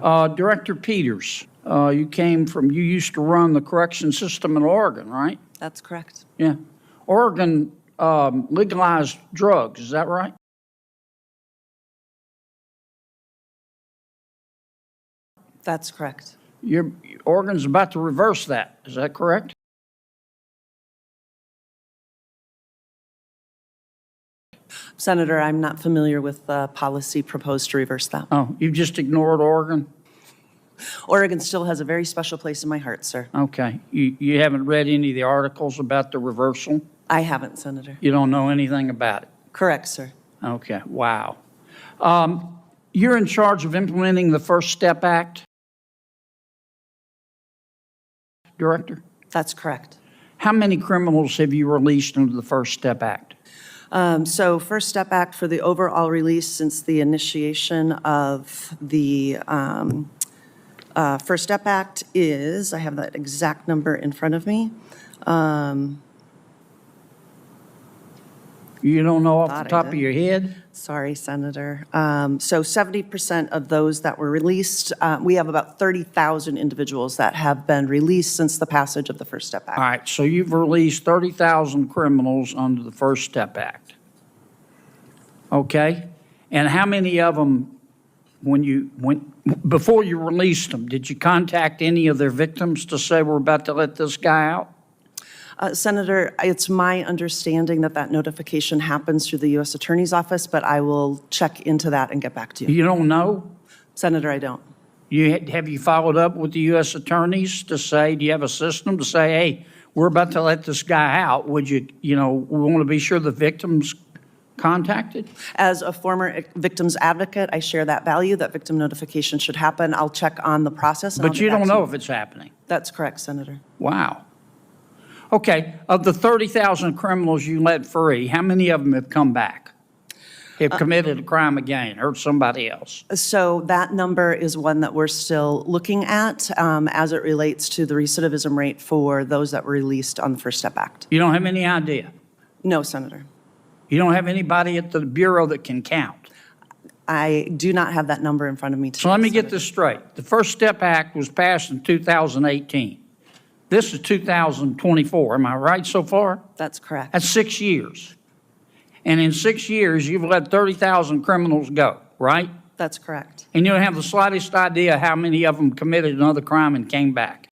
Director Peters, you used to run the correction system in Oregon, right? That's correct. Yeah. Oregon legalized drugs, is that right? That's correct. Oregon's about to reverse that, is that correct? Senator, I'm not familiar with the policy proposed to reverse that. Oh, you just ignored Oregon? Oregon still has a very special place in my heart, sir. Okay. You haven't read any of the articles about the reversal? I haven't, Senator. You don't know anything about it? Correct, sir. Okay, wow. You're in charge of implementing the First Step Act, Director? That's correct. How many criminals have you released under the First Step Act? So First Step Act for the overall release since the initiation of the First Step Act is, I have that exact number in front of me. You don't know off Thought the I top of did. your head? Sorry, Senator. So 70% of those that were released, we have about 30,000 individuals that have been released since the passage of the First Step Act. All right, so you've released 30,000 criminals under the First Step Act. Okay? And how many of them, before you released them, did you contact any of their victims to say we're about to let this guy out? Senator, it's my understanding that that notification happens through the U.S. Attorney's Office, but I will check into that and get back to you. You don't know? Senator, I don't. Have you followed up with the U.S. attorneys to say, do you have a system to say, hey, we're about to let this guy out? Would we want to be sure the victim's contacted? As a former victims advocate, I share that value, that victim notification should happen. I'll check on the process. And I'll But get you back don't to know if it's happening. That's correct, Senator. Wow. Okay, of the 30,000 criminals you let free, how many of them have come back? Have committed a crime again, hurt somebody else? So that number is one that we're still looking at as it relates to the recidivism rate for those that were released on the First Step Act. You don't have any idea? No, Senator. You don't have anybody at the Bureau that can count? I do not have that number in front of me today. So let me get Senator. this straight. The First Step Act was passed in 2018. This is 2024, am I right so far? That's correct. That's 6 years. And in 6 years, you've let 30,000 criminals go, right? That's correct. And you don't have the slightest idea how many of them committed another crime and came back.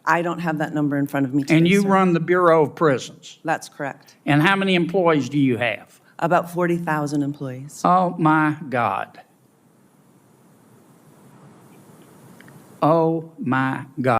I don't have that number in front of me today, And you sir. run the Bureau of Prisons. That's correct. And how many employees do you have? About 40,000 employees. Oh, my God. Oh, my God.